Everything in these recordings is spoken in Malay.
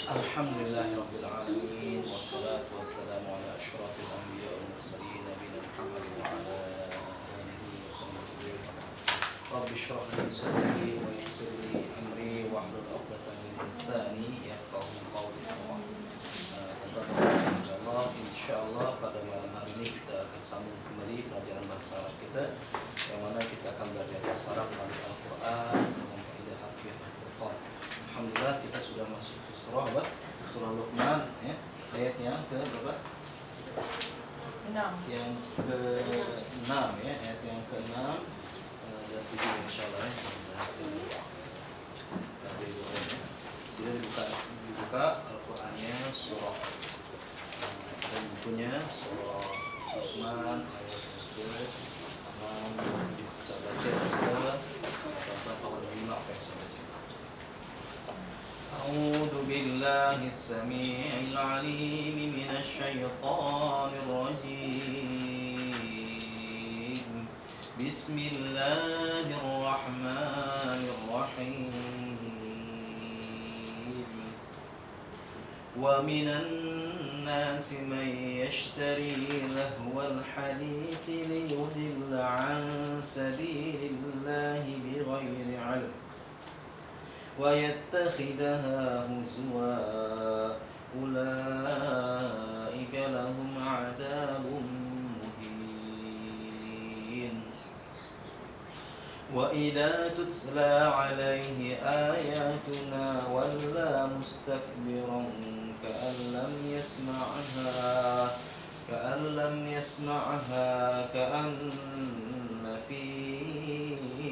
Alhamdulillahirabbil alamin wassalatu wassalamu ala asyrafil anbiya'i wal mursalin nabiyina Muhammad wa ala alihi wa sahbihi. Rabbi shrah li sadri wa yassir li amri wahlul 'uqdatam min lisani yafqahu qawli. Allah, insyaallah pada malam hari ini kita akan sambung kembali pelajaran bahasa Arab kita, yang mana kita akan belajar bahasa Arab melalui Al-Quran dengan kaidah harfiah Al-Furqan. Alhamdulillah kita sudah masuk ke surah Luqman, ya, ayat yang ke berapa? 6. Yang ke-6, ya, ayat yang ke-6 dan 7 insyaallah, ya. Sila dibuka Al-Qurannya surah dan bukunya surah Luqman ayat ke-6. Bisa baca berapa lima apa yang saya baca. A'udzu billahi as-sami'il 'alim minasy syaithanir rajim. Bismillahirrahmanirrahim. Wa minan nasi man yashtari lahwal hadithi liyudilla 'an sabilillahi bighairi 'ilm wa yattakhidhaha huzwa ulaika lahum 'adzabun muhin. Wa idza tutla 'alaihi ayatuna walla mustakbiran ka'an lam yasma'ha ka'anna fi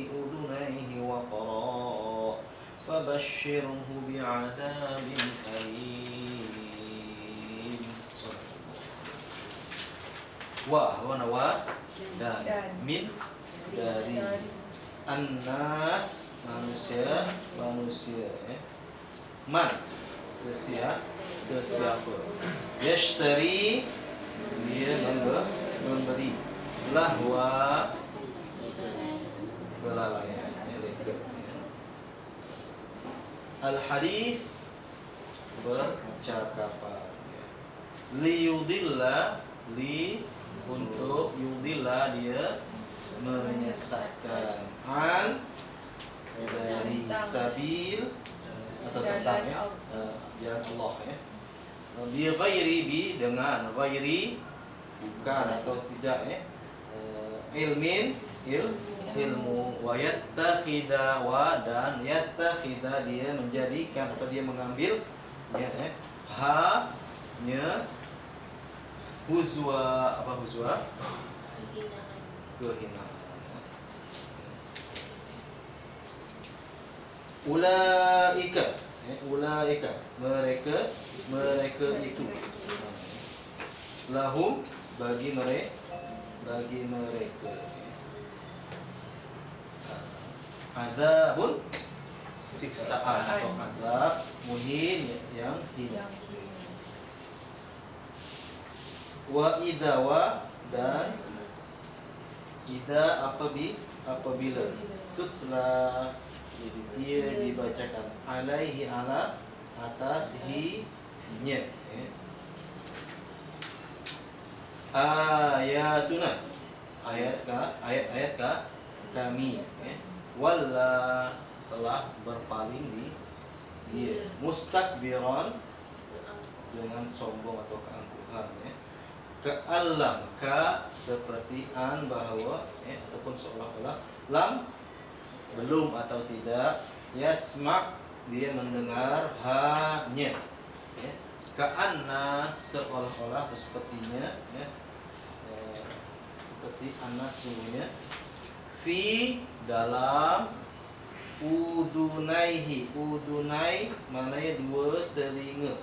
udunayhi waqra fabashshirhu bi'adzabin alim. Wa dan min dari annas manusia, ya. Man sesiapa, yashtari dia memberi, lahwa kelalaian, leket, ya. Al hadis percakapan, ya. Liyudilla untuk yudilla dia menyesatkan, an dari sabil atau tentangnya jalan Allah, ya. Bi ghairi dengan ghairi bukan atau tidak, ya. Ilmu wa yattakhidha dan yattakhidha dia menjadikan atau dia mengambil, ya, hanya huzwa. Apa huzwa? Kehinaan. Ulaika, mereka itu, lahum bagi mereka, adzabun siksaan atau azab muhin yang hina. Wa idza dan idza apabila tutsla dia dibacakan alaihi ala atas hinya, ya. Ayatuna ayat kami, ya. Walla telah berpaling dia, mustakbiran dengan sombong atau keangkuhan, ya. Ka'allam seperti an bahwa, ya, ataupun seolah-olah, lam belum atau tidak, yasma' dia mendengar, hanya, ya. Ka'anna seolah-olah atau sepertinya, ya. Seperti anna sungguhnya, fi dalam udunai maknanya dua telinga,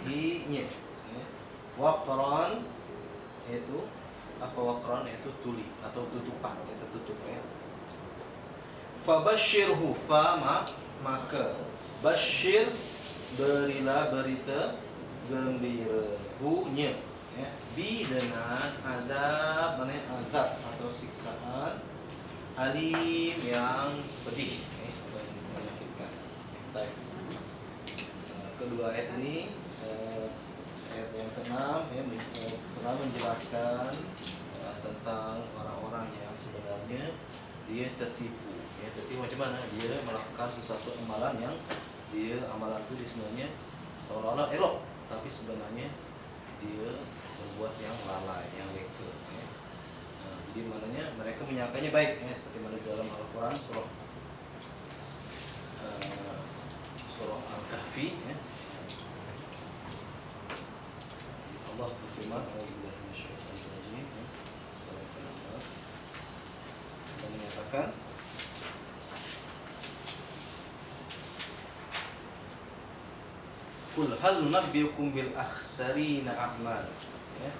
hinya, ya. Waqran itu apa? Waqran itu tuli atau tutupan, itu tutup, ya. Fabashshirhu maka bashir berilah berita gembira, hunya, ya, bi dengan azab, azab atau siksaan alim yang pedih, atau yang menyakitkan. kedua ayat ini, ayat yang ke-6 ya, telah menjelaskan tentang orang-orang yang sebenarnya dia tertipu. Ya, tertipu macam mana? Dia melakukan sesuatu amalan yang amalan itu sebenarnya seolah-olah elok, tapi sebenarnya dia berbuat yang lalai, yang leka. Ya. Jadi maknanya mereka menyangkanya baik, ya, seperti mana dalam Al-Quran surah Al-Kahfi, ya. Allah berfirman, dan menyatakan, Qul hal nunabbiukum bil akhsarina a'mal. Ya.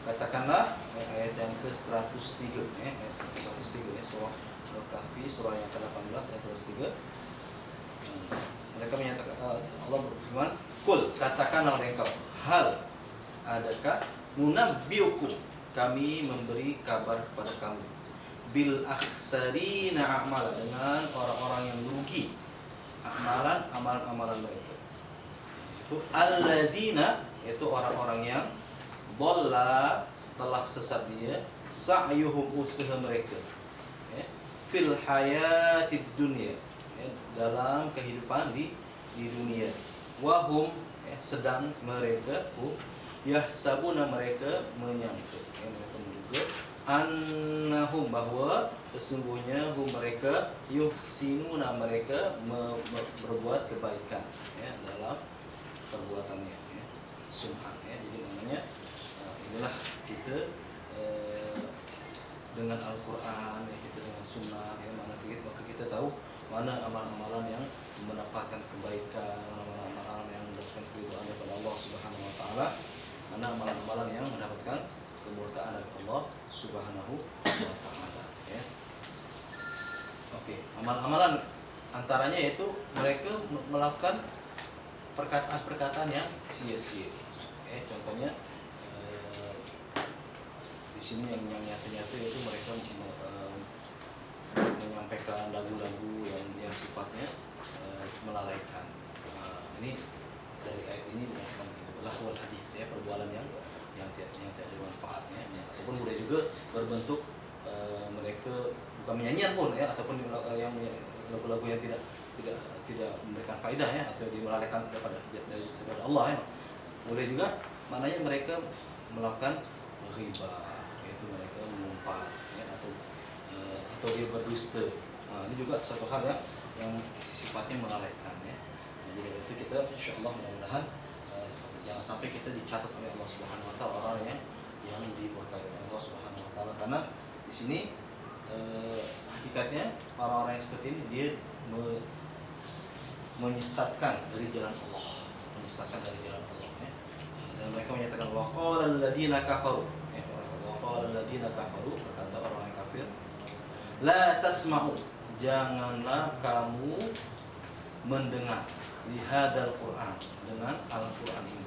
Katakanlah, ayat yang ke-103, ya, ayat 103 ya, surah Al-Kahfi, surah yang ke-18 ayat 103. Mereka menyatakan, Allah berfirman, Qul, katakanlah oleh engkau, hal, adakah, nunabbiukum, kami memberi kabar kepada kamu, bil akhsarina a'mal, dengan orang-orang yang rugi amalan mereka. Itu alladzina, itu orang-orang yang dhalla, telah sesat dia, sa'yuhum, usaha mereka, ya, fil hayatid dunya, ya, dalam kehidupan di dunia, wahum, ya, sedang mereka yahsabuna, mereka menyangka, ya, mereka menduga, annahum, bahwa sesungguhnya mereka yuhsinuna, mereka berbuat kebaikan, ya, dalam perbuatannya, ya, sum'an, ya. Jadi namanya inilah kita dengan Al-Quran, ya, kita dengan Sunnah, ya, maka kita tahu mana amalan-amalan yang mendapatkan kebaikan, mana amalan yang mendapatkan keridhaan daripada Allah Subhanahu Wa Taala, mana amalan-amalan yang mendapatkan kemurkaan dari Allah Subhanahu Wa Taala. Ya. Oke, amalan-amalan antaranya yaitu mereka melakukan perkataan-perkataan yang sia-sia. Contohnya di sini yang nyata-nyata itu mereka menyampaikan lagu-lagu yang sifatnya melalaikan. Ini dari ayat ini menyatakan itu lahwal hadis, ya, perbualan yang tidak ada manfaatnya, ya, ataupun boleh juga berbentuk mereka bukan menyanyian pun, ya, ataupun yang lagu-lagu yang tidak memberikan faedah, ya, atau dimelalaikan daripada Allah, ya. Boleh juga maknanya mereka melakukan riba, yaitu mereka mengumpat, ya, atau dia berdusta. Ini juga satu hal yang sifatnya melalaikan, ya. Jadi itu kita insyaallah mudah-mudahan jangan sampai kita dicatat oleh Allah Subhanahu Wa Taala orang yang diberkahi oleh Allah Subhanahu Wa Taala, karena di sini hakikatnya orang-orang yang seperti ini dia menyesatkan dari jalan Allah, ya. Dan mereka menyatakan waqala alladziina kafaru, ya, waqala alladziina kafaru, berkata orang yang kafir, la tasma'u, janganlah kamu mendengar, lihadal Quran, dengan Al-Quran ini,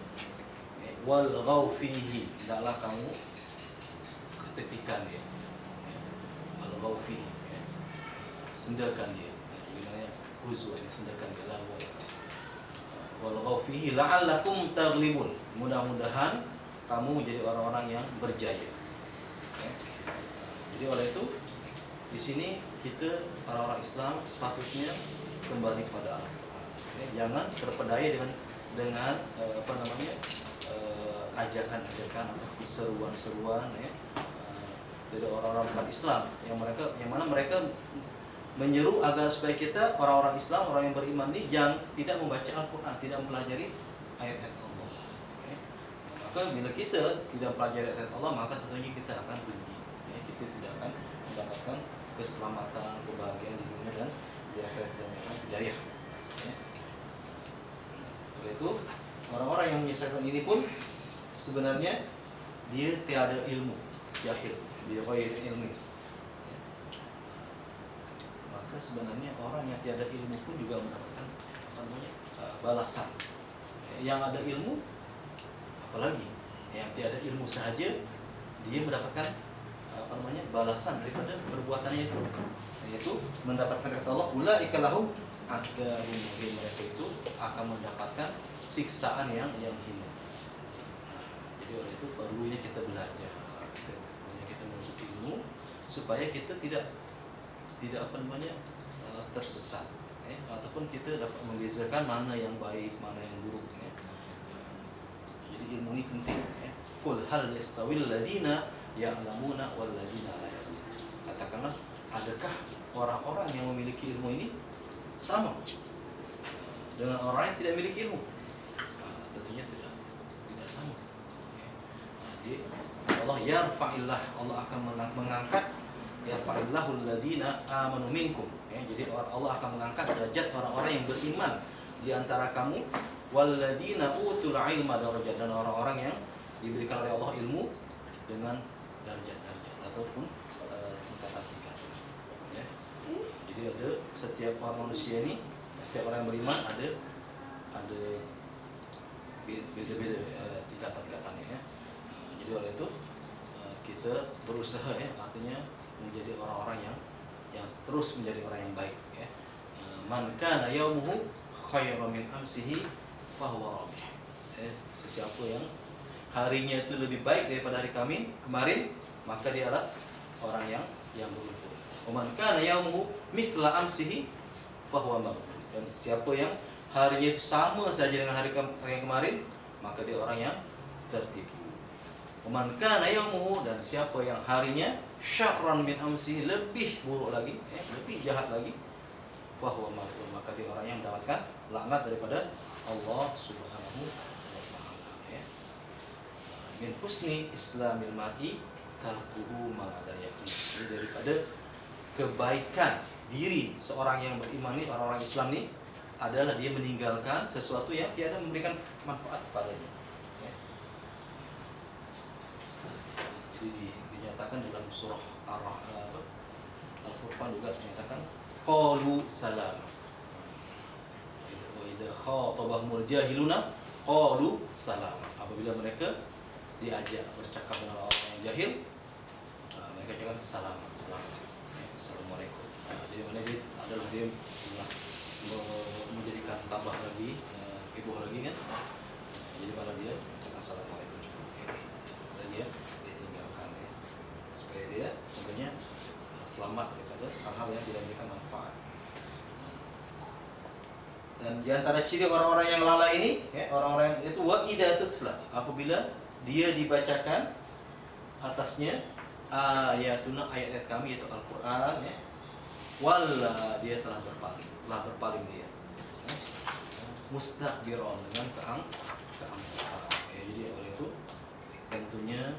wal ghaw fihi, hendaklah kamu ketepikan dia, wal ghaw fihi, sendakan dia, namanya huzwa, sendakan dia, wal ghaw fihi la'allakum taghlibun, mudah-mudahan kamu menjadi orang-orang yang berjaya. Jadi oleh itu di sini kita orang-orang Islam sepatutnya kembali pada Al-Quran, ya, jangan terpedaya dengan ajakan-ajakan atau seruan-seruan, ya, dari orang-orang bukan Islam yang mana mereka menyeru agar supaya kita orang-orang Islam, orang yang beriman ini tidak membaca Al-Quran, tidak mempelajari ayat-ayat Allah. Ya. Maka bila kita tidak mempelajari ayat Allah, maka tentunya kita akan rugi, ya, kita tidak akan mendapatkan keselamatan, kebahagiaan di dunia dan di akhirat yang hidayah. Ya. Oleh itu orang-orang yang menyesatkan ini pun sebenarnya dia tiada ilmu, jahil, dia ghairi ilmi. Ya. Maka sebenarnya orang yang tiada ilmu pun juga mendapatkan balasan. Yang ada ilmu, apalagi yang tiada ilmu sahaja, dia mendapatkan balasan daripada perbuatannya itu, yaitu mendapatkan kata Allah, ulaika lahum aqdarun, mereka itu akan mendapatkan siksaan yang hina. Jadi oleh itu perlunya kita belajar, perlunya kita menuntut ilmu supaya kita tidak tersesat, ataupun kita dapat membezakan mana yang baik, mana yang buruk. Jadi ilmu ini penting. Qul hal yastawil ladina ya'lamuna wal ladina la ya'lamun. Katakanlah, adakah orang-orang yang memiliki ilmu ini sama dengan orang yang tidak memiliki ilmu? Tentunya tidak sama. Jadi Allah yarfa'illah, Allah akan mengangkat, yarfa'illahul ladina amanu minkum. Jadi Allah akan mengangkat derajat orang-orang yang beriman di antara kamu, walladzina utul ilma darajat, dan orang-orang yang diberikan oleh Allah ilmu dengan derajat-derajat ataupun tingkatan-tingkatan. Jadi ada setiap orang manusia ini, setiap orang yang beriman ada beza-beza tingkatan-tingkatannya. Jadi oleh itu kita berusaha, artinya menjadi orang-orang yang terus menjadi orang yang baik. Man kana yaumuhu khairan min amsihi fahuwa rabih. Sesiapa yang harinya itu lebih baik daripada hari kemarin, maka dia adalah orang yang beruntung. Man kana yaumuhu mithla amsihi fahuwa maghbun. Dan siapa yang harinya itu sama saja dengan hari yang kemarin, maka dia orang yang tertipu. Man kana yaumuhu, dan siapa yang harinya syarran min amsihi, lebih buruk lagi, lebih jahat lagi, fahuwa maghbun, maka dia orang yang mendapatkan laknat daripada Allah Subhanahu wa taala. Min husni islamil mar'i tarkuhu ma la yakun. Jadi daripada kebaikan diri seorang yang beriman ini, orang-orang Islam ini, adalah dia meninggalkan sesuatu yang tiada memberikan manfaat kepadanya. Jadi dinyatakan dalam surah Al-Furqan juga dinyatakan qalu salam. Wa idza khatabahumul jahiluna qalu salam. Apabila mereka diajak bercakap dengan orang yang jahil, mereka cakap salam. Assalamualaikum. Jadi mana dia adalah dia menjadikan tambah lagi, heboh lagi kan. Jadi malah dia cakap assalamualaikum. Dan dia tinggalkan, supaya dia sebenarnya selamat daripada hal-hal yang tidak memberikan manfaat. Dan di antara ciri orang-orang yang lalai ini, orang-orang itu wa idza tutla, apabila dia dibacakan atasnya ayatuna, ayat-ayat kami, yaitu Al-Qur'an, walla, dia telah berpaling dia, mustakbiron, dengan keangkuhan. Jadi oleh itu tentunya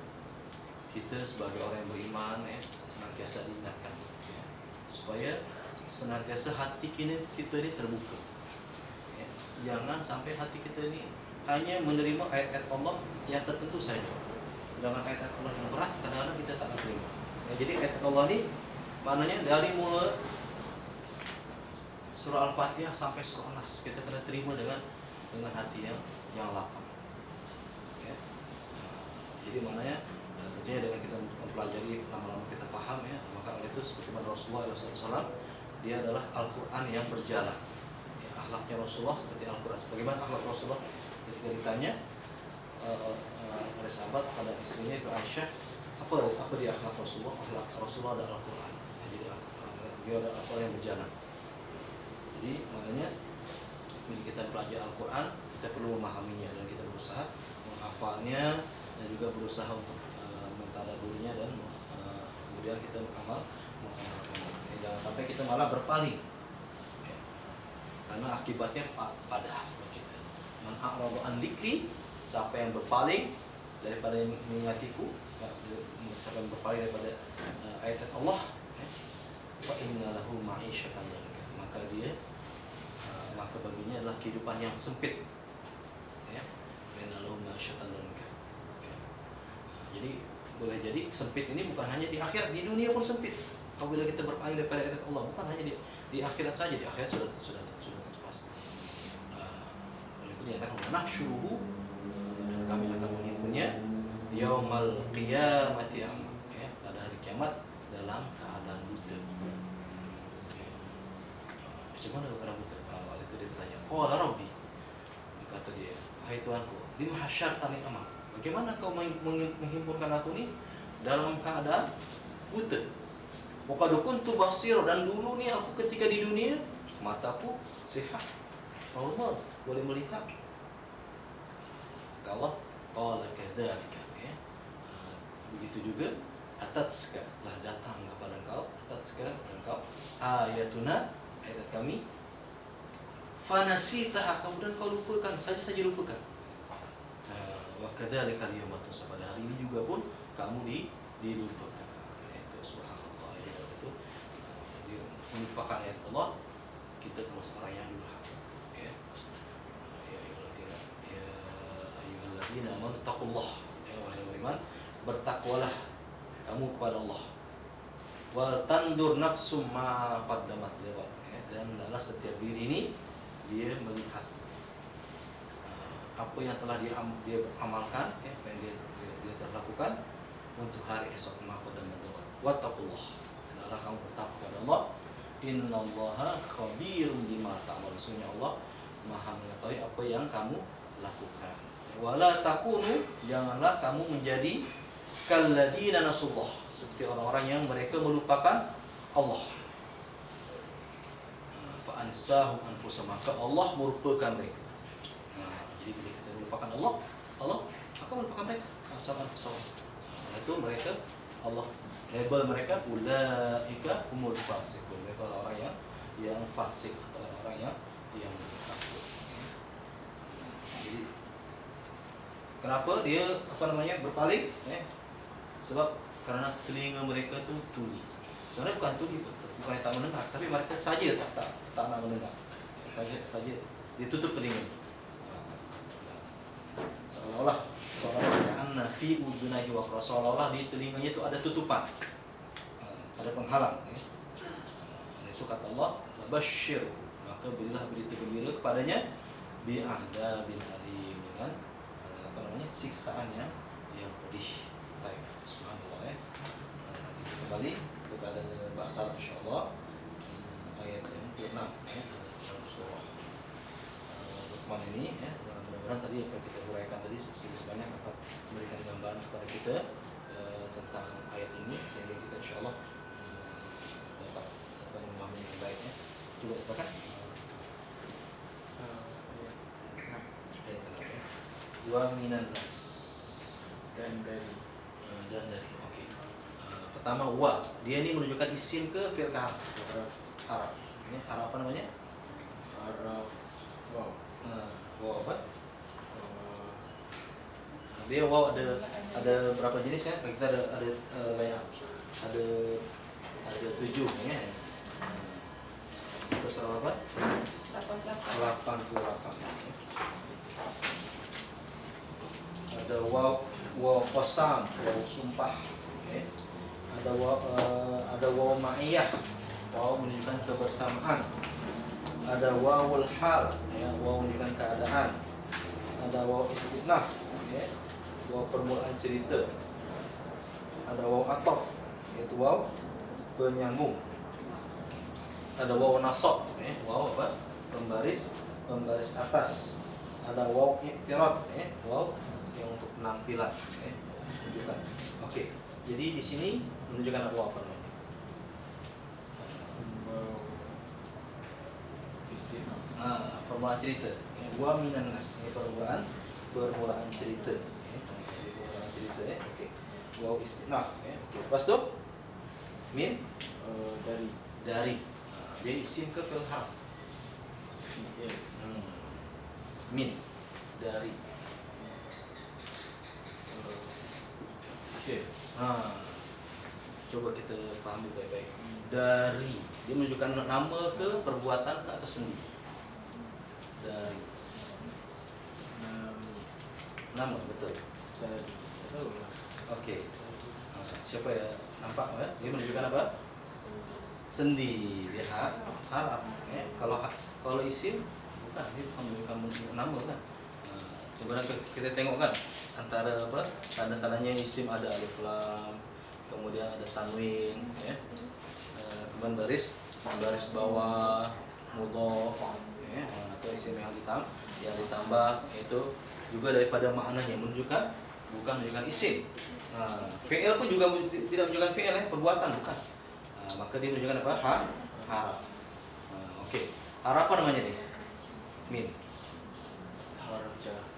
kita sebagai orang yang beriman, senantiasa diingatkan, supaya senantiasa hati kita ini terbuka. Jangan sampai hati kita ini hanya menerima ayat-ayat Allah yang tertentu saja. Dengan ayat-ayat Allah yang berat, kadang-kadang kita tak terima. Jadi ayat Allah ini maknanya dari mulai surah Al-Fatihah sampai surah Nas, kita kena terima dengan hati yang lapang. Jadi maknanya tentunya dengan kita mempelajari, lama-lama kita faham, maka oleh itu seperti Rasulullah SAW, dia adalah Al-Quran yang berjalan. Akhlaknya Rasulullah seperti Al-Quran. Bagaimana akhlak Rasulullah? Ketika ditanya oleh sahabat pada istrinya itu Aisyah, apa dia akhlak Rasulullah? Akhlak Rasulullah adalah Al-Quran. Jadi dia ada Al-Quran yang berjalan. Jadi maknanya bila kita belajar Al-Quran, kita perlu memahaminya dan kita berusaha menghafalnya, dan juga berusaha untuk mentadaburinya, dan kemudian kita beramal. Jangan sampai kita malah berpaling, karena akibatnya pada man a'rada an dzikri, siapa yang berpaling daripada mengingatiku, siapa yang berpaling daripada ayat Allah, fa inna lahu ma'isyatan dhanka, maka baginya adalah kehidupan yang sempit. Inna lahu ma'isyatan dhanka. Jadi boleh jadi sempit ini bukan hanya di akhirat, di dunia pun sempit. Apabila kita berpaling daripada ayat Allah, bukan hanya di akhirat saja, di akhirat sudah pasti. Oleh itu dinyatakan nahsyuruhu, dan kami akan menghimpunnya yaumal qiyamati a'ma, pada hari kiamat dalam keadaan buta. Bagaimana keadaan buta? Itu dia bertanya, qala rabbi kata dia, "Hai Tuanku, lima hasyartani ama, bagaimana kau menghimpunkan aku ni dalam keadaan buta? Waqad kuntu basir, dan dulu ni aku ketika di dunia mataku sihat, normal, boleh melihat." Kata Allah, qala kadzalika, ya. Begitu juga, atatska, telah datang kepada engkau, atatska engkau, ayatuna, ayat kami, fanasitaha, kemudian kau lupakan, saja lupakan. Wa kadzalika al-yawma tunsa, pada hari ini juga pun kamu dilupakan. Itu subhanallah, ya itu. Dia melupakan ayat Allah, kita termasuk orang yang durhaka. Ya. Ya ayyuhalladzina amanu taqullah, ya wahai beriman, bertakwalah kamu kepada Allah. Wal tandur nafsum ma qaddamat liwat, dan adalah setiap diri ini dia melihat apa yang telah dia amalkan, apa yang dia telah lakukan untuk hari esok, maka dan mendoa. Wattaqullah, adalah kamu bertakwa kepada Allah. Innallaha khabirum bima ta'malun, sesungguhnya Allah Maha mengetahui apa yang kamu lakukan. Wala takunu, janganlah kamu menjadi kalladzina nasullah, seperti orang-orang yang mereka melupakan Allah. Fa ansahum anfusahum, maka Allah melupakan mereka. Jadi bila kita melupakan Allah, Allah akan melupakan mereka. Ansahum anfusahum, itu mereka, Allah label mereka ulaika humul fasiqun, mereka orang yang fasik, atau orang yang kafir. Jadi kenapa dia berpaling? Sebab karena telinga mereka tu tuli. Sebenarnya bukan tuli, bukan tak mendengar, tapi mereka saja tak nak mendengar. Saja ditutup telinga. Seolah-olah ka'anna fi udunaihi waqra, seolah-olah di telinganya itu ada tutupan, ada penghalang. Itu kata Allah, basyir, maka berilah berita gembira kepadanya bi'adzabin alim, dengan siksaan yang pedih. Baik, subhanallah, ya. Kembali kepada bahasa insyaallah, ayat yang ke-6, ya, dalam surah Luqman ini, ya. Mudah-mudahan tadi apa kita uraikan tadi sebanyak dapat memberikan gambaran kepada kita tentang ayat ini, sehingga kita insyaallah dapat memahami dengan baik, ya. Coba silakan. Wa minan nas, dan dari. Okey. Pertama wa, dia ini menunjukkan isim ke fi'il ke haraf. Ini haraf apa namanya? Haraf waw. Waw apa? Dia waw ada berapa jenis, ya? Kita ada banyak. Ada 7, ya. Terus berapa? 88. Ada waw qasam, waw sumpah, okay. Ada waw ma'iyah, waw menunjukkan kebersamaan. Ada wawul hal, ya, waw menunjukkan keadaan. Ada waw istinaf, okay. Waw permulaan cerita. Ada waw ataf, yaitu waw penyambung. Ada waw nasab, waw apa? Pembaris atas. Ada waw i'tirad, waw yang untuk penampilan, menunjukkan. Oke. Jadi di sini menunjukkan apa namanya? Permulaan cerita. Wa minan nas, ini permulaan cerita. Permulaan cerita, Oke. Waw istinaf, Oke. Lepas tu min dari. Dia isim ke fi'il harf? Min, dari. Okay. Coba kita fahami baik-baik. Dari, dia menunjukkan nama ke perbuatan ke atau sendi? Dari. Nama, betul. Okey. Siapa ya? Nampak, ya? Dia menunjukkan apa? Sendi. Dia haraf. Kalau isim bukan, dia bukan nama kan. Sebenarnya kita tengok kan, antara apa tanda-tandanya isim ada alif lam, kemudian ada tanwin, ya. Kemudian baris bawah mudhaf, ya. atau isim yang ditambah, itu juga daripada maknanya menunjukkan, bukan menunjukkan isim. Fi'il pun juga tidak menunjukkan fi'il, perbuatan bukan. Maka dia menunjukkan apa? Haraf. Oke. Haraf apa namanya nih? Min.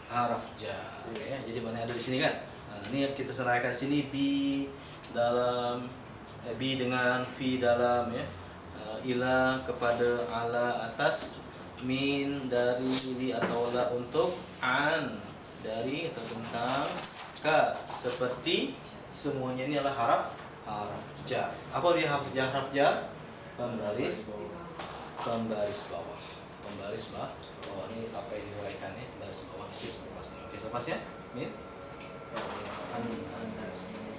Haraf jar. Ya, jadi mana ada di sini kan? Ini kita serahkan sini bi dalam bi dengan fi dalam ya. Ila kepada ala atas, min dari li atau la untuk, an dari atau tentang, ka seperti, semuanya ini adalah haraf jar. Apa dia haraf jar? Pembaris bawah. Pembaris bawah ini apa yang diuraikan ya? Pembaris bawah isim sepasnya. Oke, sepasnya min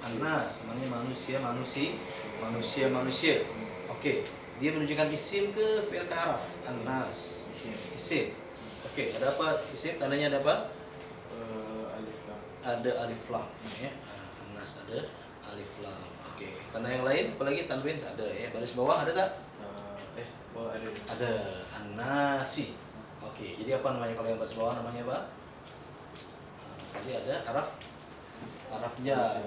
Anas, maknanya manusia. Oke, dia menunjukkan isim ke fi'il ke haraf. Anas, isim. Oke, ada apa isim? Tandanya ada apa? Alif lam. Ada alif lam ya. Anas ada alif lam. Oke, tanda yang lain apalagi tanwin tak ada ya. Baris bawah ada tak? Ada an-nasi. Oke, jadi apa namanya kalau yang baris bawah namanya apa? Tadi ada haraf jar.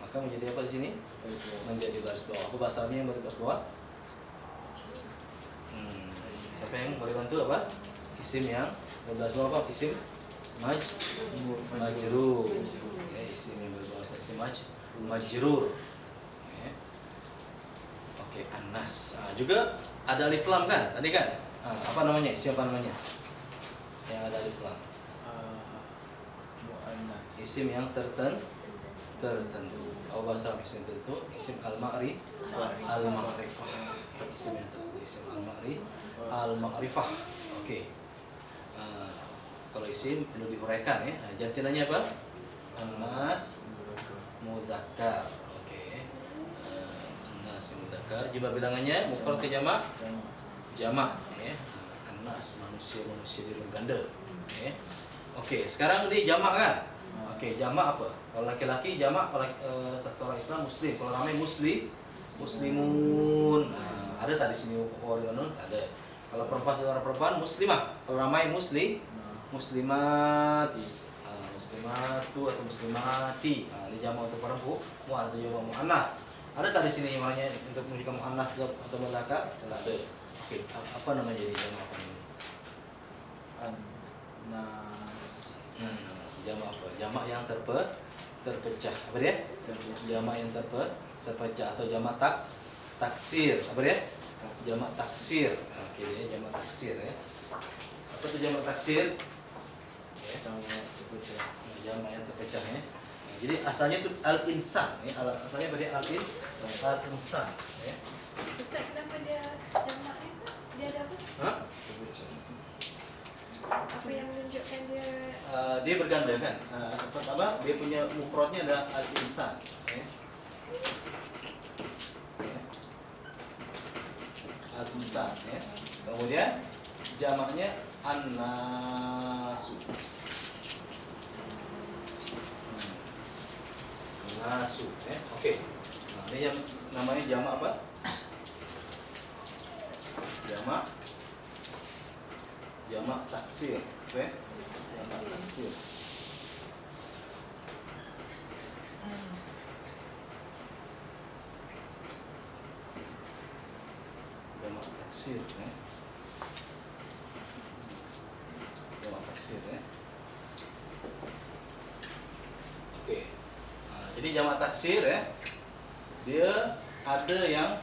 Maka menjadi apa di sini? Menjadi baris bawah. Apa bahasa Arabnya yang baris bawah? Siapa yang boleh bantu apa? Isim yang baris bawah apa? Isim majrur. Ya, isim yang baris bawah isim majrur. Oke, Anas. Juga ada alif lam kan? Tadi kan? Apa namanya? Siapa namanya? Yang ada alif lam. Isim yang tertentu. Oh, bahasa Arab isim tertentu, isim al-ma'rifah. Isim yang tertentu, isim al-ma'rifah. Oke. Kalau isim perlu diuraikan ya. Jantinanya apa? Anas mudzakkar. Oke. Anas mudzakkar. Jumlah bilangannya mufrad ke jamak? Jamak ya. Anas manusia di berganda. Oke, sekarang di jamak kan? Oke, jamak apa? Kalau laki-laki jamak, kalau satu orang Islam muslim, kalau ramai muslimun. Ada tadi sini orang nun ada. Kalau perempuan saudara perempuan muslimah, kalau ramai muslimat, muslimatu atau muslimati. Ini jamak untuk perempuan atau jamak muannas. Ada tadi sini namanya untuk menunjukkan muannas atau mulaka? Tidak ada. Oke, apa namanya jadi jamak apa ini? Jamak apa? Jamak yang terpecah. Apa dia? Jamak yang terpecah atau jamak taksir. Apa dia? Jamak taksir. Oke, jamak taksir ya. Apa itu jamak taksir? Jamak yang terpecah ya. Jadi asalnya itu al-insan ya. Asalnya berarti al-insan ya. Ustaz, kenapa dia jamak ni? Dia ada apa? Apa yang menunjukkan dia berganda kan? Seperti apa? Dia punya mufradnya ada al-insan. Al-insan. Kemudian jamaknya an-nasu. Nasu. Oke. Nah, ini yang namanya jamak apa? Jamak taksir. Oke? Jamak taksir. Jamak taksir ya. Jamak taksir ya. Oke. Jadi jamak taksir ya. Dia ada yang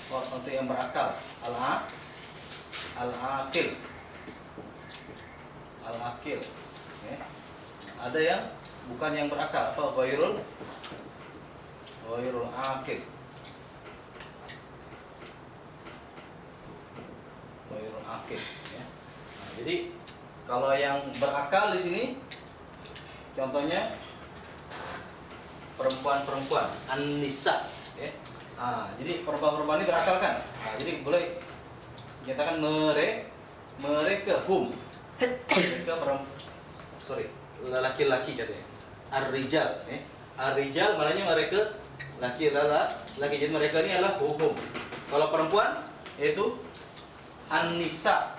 untuk yang berakal, al-aqil. Ya. Ada yang bukan yang berakal, apa? Ghairul aqil. Ghairul aqil ya. Nah, jadi kalau yang berakal di sini contohnya perempuan an-nisa ya. Jadi perempuan-perempuan ini berakal kan? Jadi boleh nyatakan mereka laki-laki katanya. Ar-rijal ya. Ar-rijal maknanya mereka laki. Jadi mereka ini adalah hum. Kalau perempuan yaitu an-nisa.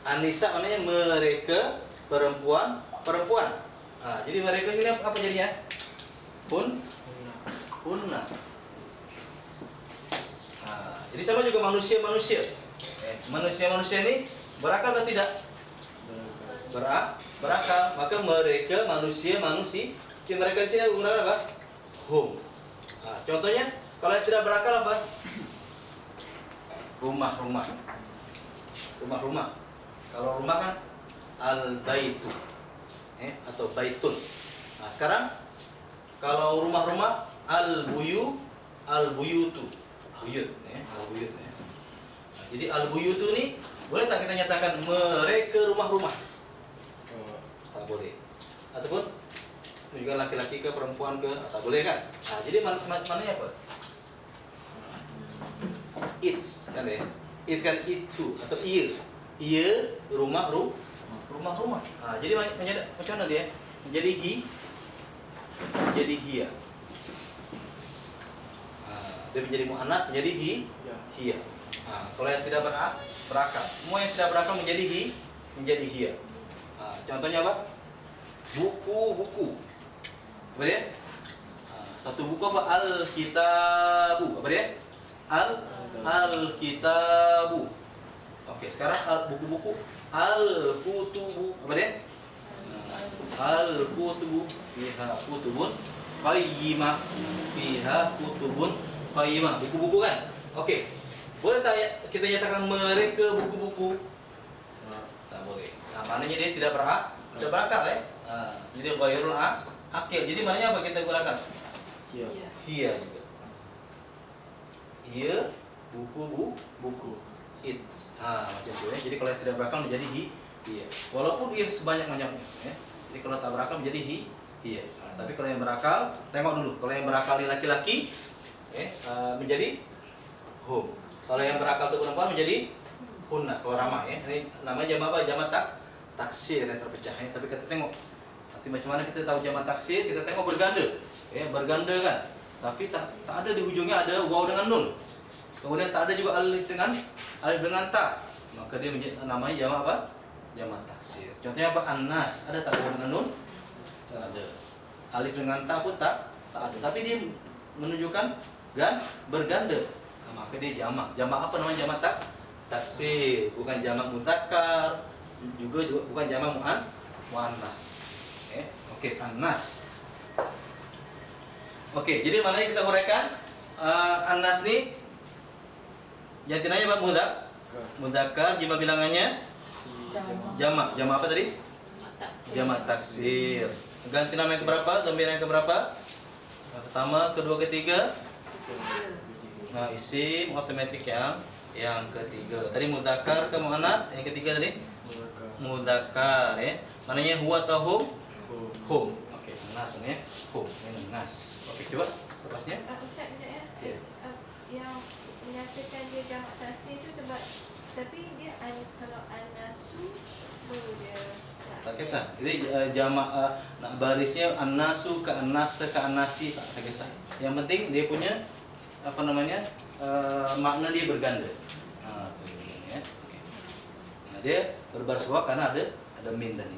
An-nisa maknanya mereka, perempuan. Nah, jadi mereka ini apa jadinya? Hunna. Nah, jadi sama juga manusia. Manusia ini berakal atau tidak? Berakal. Maka mereka manusia. Si mereka di sini menggunakan apa? Hum. Nah, contohnya kalau yang tidak berakal apa? Rumah. Kalau rumah kan al-baitu, atau baitun. Nah, sekarang kalau rumah-rumah al-buyutu, buyut, al-buyut. Nah, jadi al-buyutu ini boleh tak kita nyatakan mereka rumah-rumah? Tak boleh. Ataupun juga laki-laki ke perempuan ke, tak boleh kan? Nah, jadi maknanya apa? It's kan ya? It kan itu atau ia rumah. Nah, jadi macam mana dia? Menjadi hia. Nah, dia menjadi muannas menjadi hia. Nah, kalau yang tidak berakal, semua yang tidak berakal menjadi hia. Nah, contohnya apa? Buku. Apa dia? Nah, satu buku apa? Al-kitabu. Apa dia? Al-kitabu. Oke, sekarang buku-buku al-kutubu. Apa dia? Al-kutubu fiha kutubun qayyimah. Buku-buku kan? Oke. Boleh tak kita nyatakan mereka buku-buku? Tak boleh. Nah, maknanya dia tidak berakal ya. Nah, jadi ghairul akil. Jadi maknanya apa kita gunakan? Hia juga. Ia buku. It. Macam itu ya. Jadi kalau yang tidak berakal menjadi hia. Walaupun dia sebanyak-banyaknya ya. Jadi kalau tak berakal menjadi hia. Nah, tapi kalau yang berakal, tengok dulu. Kalau yang berakal laki-laki menjadi hum. Kalau yang berakal itu perempuan menjadi hunna. Kalau ramah ya. Ini namanya jamak apa? Jamak taksir yang terpecah ya. Tapi kita tengok nanti macam mana kita tahu jamak taksir, kita tengok berganda. Ya, berganda kan. Tapi tak ada di ujungnya ada waw dengan nun. Kemudian tak ada juga alif dengan ta. Maka dia namanya jamak apa? Jamak taksir. Contohnya apa? An-nas. Ada tak waw dengan nun? Tak ada. Alif dengan ta pun tak ada. Tapi dia menunjukkan berganda. Nah, maka dia jamak. Jamak apa namanya jamak taksir? Bukan jamak mudzakkar, juga bukan jamak muannats. Oke, an-nas. Oke, jadi maknanya kita uraikan an-nas nih jantinanya apa? Mudzakkar, jima bilangannya jamak. Jamak apa tadi? Jamak taksir. Ganti nama yang keberapa? Dhamir yang keberapa? Pertama, kedua, ketiga. Nah, isim otomatis yang ketiga. Tadi mudzakkar ke muannats, yang ketiga tadi mudzakkar ya. Maknanya huwa atau hum. Oke, nas ya. Hum, ini nas. Oke, coba lepasnya. Ustaz, sekejap ya. Ya. Yang menyatakan dia jamak taksir itu sebab tapi dia kalau an-nasu baru dia Tak kisah. Jadi jamak barisnya an-nasu ke an-nasa ke an-nasi tak kisah. Yang penting dia punya apa namanya? Makna dia berganda. Nah, ya. Nah, dia berbaris bawah karena ada min tadi.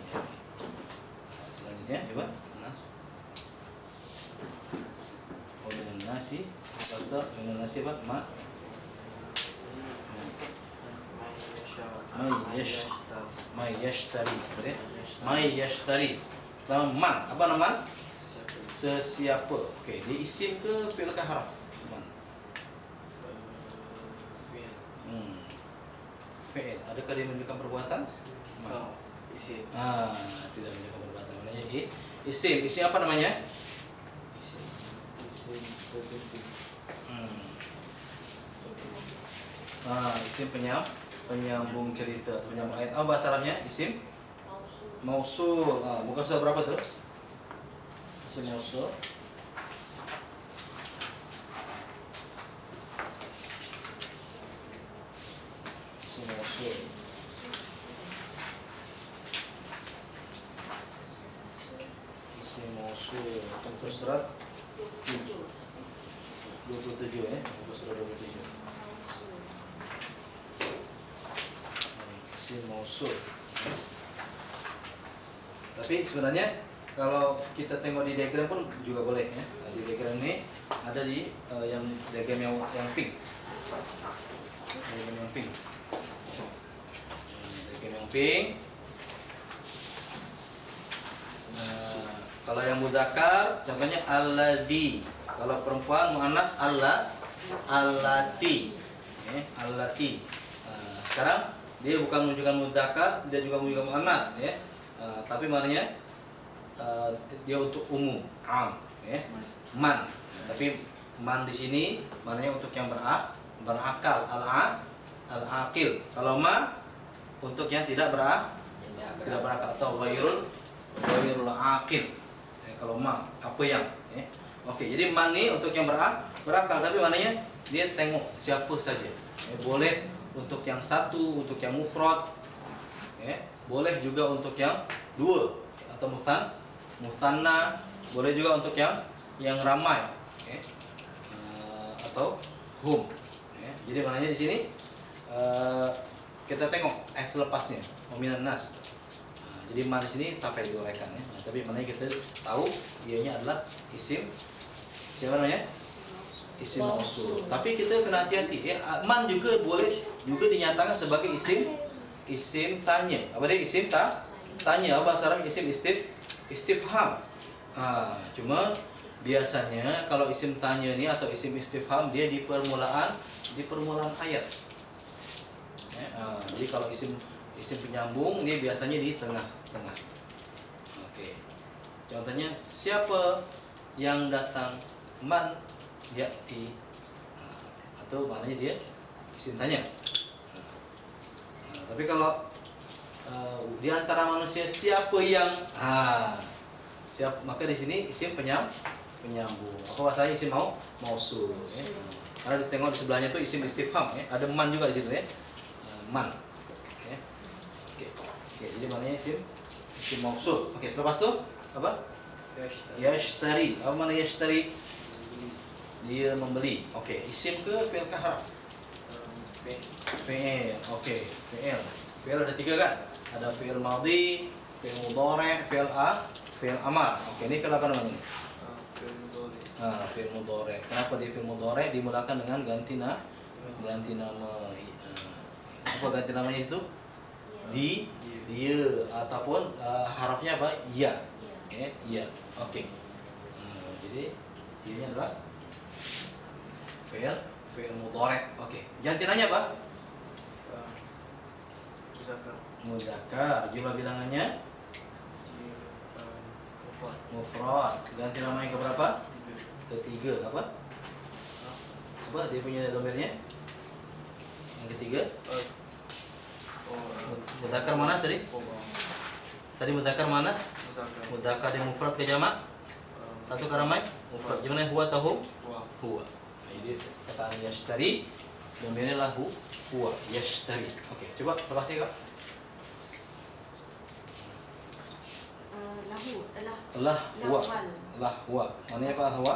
Selanjutnya coba nas. Oh, dengan nasi atau dengan nasi apa? May yashtari. Man. Apa nama? Sesiapa. Okey, dia isim ke fi'il ke harf? Man. Fi'il. Adakah dia menunjukkan perbuatan? Man. Isim. Tidak menunjukkan perbuatan. Namanya isim. Isim apa namanya? Isim tertentu. Isim penyambung cerita, penyambung ayat. Apa bahasa Arabnya? Isim mausul. Bukan sudah berapa tuh? Isim mausul. Isim mausul. Isim mausul. Muka surat 27 ya. Muka surat 27. Isim mausul. Tapi sebenarnya kalau kita tengok di diagram pun juga boleh ya. Nah, di diagram ini ada di yang diagram yang pink. Diagram yang pink. Diagram yang pink. Kalau yang mudzakkar contohnya alladzi. Kalau perempuan muannats allati. Allati. Sekarang dia bukan menunjukkan mudzakkar, dia juga menunjukkan muannats ya. Tapi maknanya dia untuk umum, am ya. Man. Tapi man di sini maknanya untuk yang berakal, al-aqil. Kalau ma untuk yang tidak berakal atau ghairul aqil. Kalau ma apa yang ya. Oke, jadi man ini untuk yang berakal, tapi maknanya dia tengok siapa saja. Boleh untuk yang satu, untuk yang mufrad. Boleh juga untuk yang dua atau musanna, boleh juga untuk yang ramai. Atau hum. Jadi maknanya di sini kita tengok selepasnya minan nas. Jadi man di sini tak payah diuraikan ya. Tapi maknanya kita tahu ianya adalah isim, siapa namanya? Isim mausul. Tapi kita kena hati-hati ya. Man juga boleh juga dinyatakan sebagai isim tanya. Apa dia isim tanya? Bahasa Arab isim istifham. Cuma biasanya kalau isim tanya ini atau isim istifham dia di permulaan ayat. Jadi kalau isim penyambung dia biasanya di tengah-tengah. Oke. Contohnya siapa yang datang? Man ya'ti. Atau maknanya dia isim tanya. Tapi kalau di antara manusia siapa yang maka di sini isim penyambung. Apa bahasanya isim mausul ya. Karena ditengok di sebelahnya itu isim istifham ya. Ada man juga di situ ya. Man. Ya. Oke, jadi maknanya isim mausul. Oke, selepas itu apa? Yashtari. Apa makna yashtari? Dia membeli. Oke, isim ke fi'il ke harf? Fi'il. Oke, fi'il. Fi'il ada 3 kan? Ada fi'il madhi, fi'il mudhari', fi'il amar. Oke, ini fi'il apa namanya ini? Fi'il mudhari'. Kenapa dia fi'il mudhari'? Dimulakan dengan ganti nama. Apa ganti namanya itu? Dia ataupun harafnya apa? Ya. Ya. Oke. Jadi ini adalah fi'il mudhari'. Oke. Jantinanya apa? Mudzakkar. Jumlah bilangannya mufrad. Ganti nama yang keberapa? Ketiga. Apa dia punya domainnya? Yang ketiga? Mudzakkar mana tadi? Tadi mudzakkar mana? Mudzakkar yang mufrad ke jamak? Satu ke ramai? Mufrad. Gimana huwa atau huwa? Jadi kata yashtari domainnya lahu huwa yashtari. Oke, coba lepasnya Kak. Lahwa. Maknanya apa lahwa?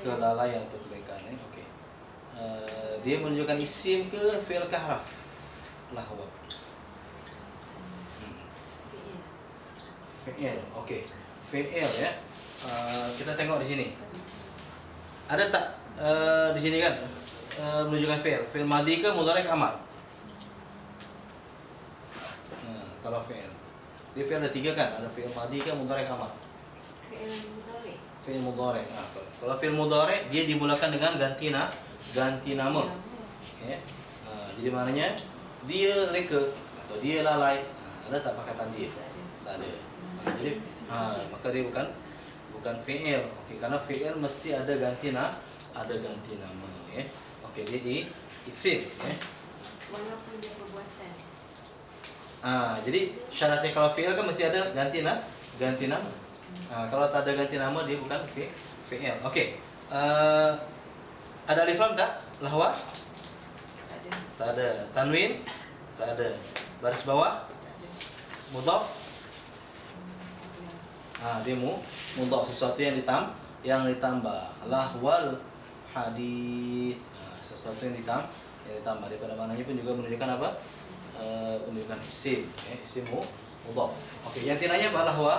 Kelalaian atau kebaikan. Oke. Dia menunjukkan isim ke fi'il ke harf. Lahwa. Fi'il. Oke. Fi'il ya. Kita tengok di sini. Ada tak di sini kan menunjukkan fi'il. Fi'il madhi ke mudhari' ke amar? Kalau fi'il. Dia fi'il ada 3 kan? Ada fi'il madhi ke mudhari' ke amar? Fi'il mudhari'. Kalau fi'il mudhari' dia dimulakan dengan ganti nama. Ya. Jadi maknanya dia leka atau dia lalai. Ada tak perkataan dia? Tak ada. Jadi maka dia bukan fi'il. Okey, karena fi'il mesti ada ganti nama ya. Okey, dia isim ya. Walaupun dia perbuatan. Jadi syaratnya kalau fi'il kan mesti ada ganti nama. Kalau tak ada ganti nama dia bukan fi'il. Okey. Ada alif lam tak? Lahwa? Tak ada. Tanwin? Tak ada. Baris bawah? Mudhaf? Dia mudhaf, sesuatu yang ditambah. Lahwal hadits. Sesuatu yang ditambah. Daripada maknanya pun juga menunjukkan apa? menunjukkan isim, ya, isim mudhaf. Oke, yang tinanya apa lahwa?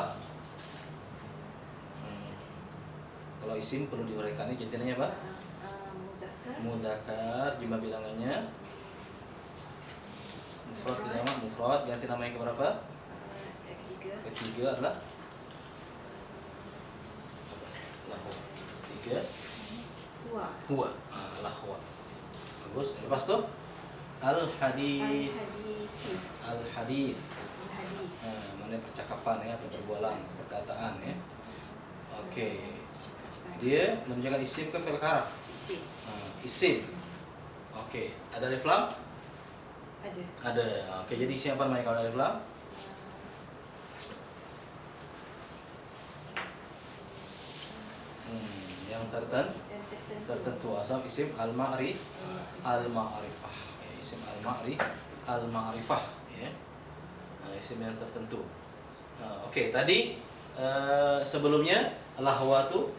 Kalau isim perlu diuraikan, ini jantinanya apa? Muzakkar. Mudzakkar, jumlah bilangannya. Mufrad jamak mufrad, ganti nama yang keberapa? Ketiga adalah lahwa. Ketiga huwa. Lahwa. Bagus. Lepas tu al hadis. Mana percakapan ya, atau perbualan, perkataan ya. Oke. Dia menunjukkan isim ke fi'il harf? Isim. Oke. Ada alif lam? Ada. Oke, jadi isim apa namanya kalau ada alif lam? Yang tertentu asal isim al-ma'rifah. Isim al-ma'rifah ya. Isim yang tertentu. Oke, tadi sebelumnya lahwa tu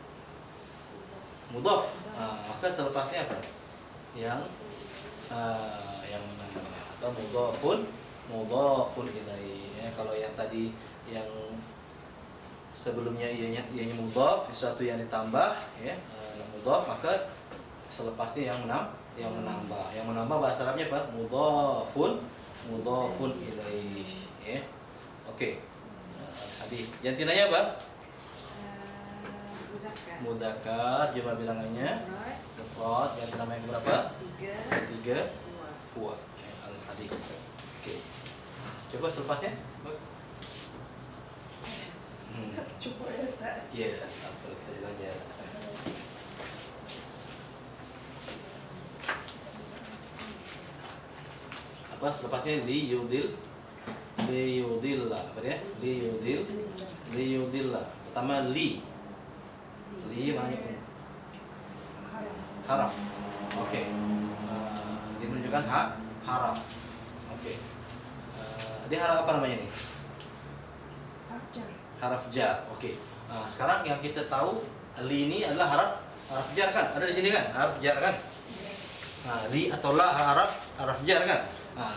mudhaf. Maka selepasnya apa? Yang atau mudhafun ilaihi. Ya, kalau yang tadi yang sebelumnya ianya mudhaf, sesuatu yang ditambah ya, mudhaf, maka selepasnya yang menambah. Yang menambah bahasa Arabnya apa? Mudhafun ilaihi ya. Oke. Hadis. Yang tinanya apa? Mudzakkar, jumlah bilangannya mufrad, yang namanya berapa? Ketiga huwa. Al hadis. Oke. Coba selepasnya. Cukup ya Ustaz. Iya, apa kita belajar. Apa selepasnya liyudillah, apa dia? Liyudillah. Pertama li maknanya haraf. Oke. Dia menunjukkan haraf. Oke. Dia haraf apa namanya nih? Haraf jar. Oke. Sekarang yang kita tahu li ini adalah haraf jar kan? Ada di sini kan? Haraf jar kan? Li atau la haraf jar kan?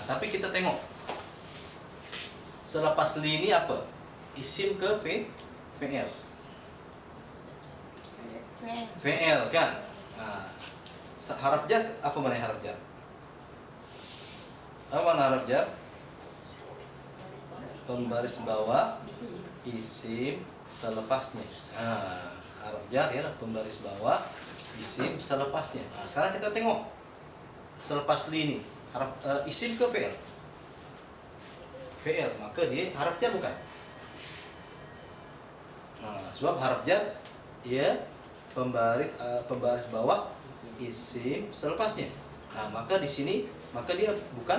Tapi kita tengok selepas li ini apa? Isim ke fi'il? Fi'il kan? Haraf jar apa mana haraf jar? Apa mana haraf jar? Pembaris bawah isim selepasnya. Haraf jar ya, pembaris bawah isim selepasnya. Sekarang kita tengok selepas li ini haraf isim ke fi'il? Fi'il, maka dia haraf jar bukan? Sebab haraf jar ia pembaris bawah isim selepasnya. Maka di sini dia bukan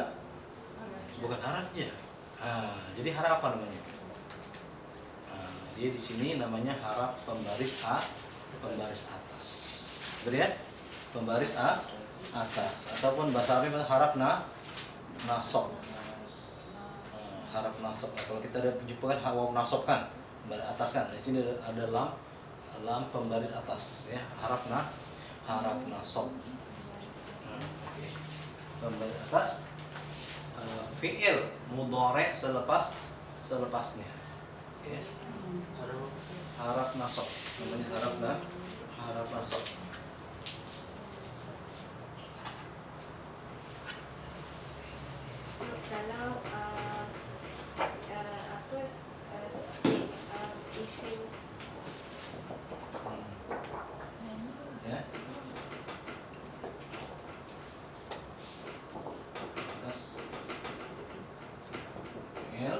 haraf jar. Jadi haraf apa namanya? Dia di sini namanya haraf pembaris atas. Betul ya? Pembaris atas, ataupun bahasa Arabnya haraf nasab. Haraf nasab. Kalau kita ada jumpa kan waw nasab kan, pembaris atas kan. Di sini ada lam pembaris atas ya, haraf nasab. Pembaris atas. Fi'il mudhari' selepasnya ya. Haraf nasab, namanya haraf nasab. Kalau seperti isim Ya. Atas fi'il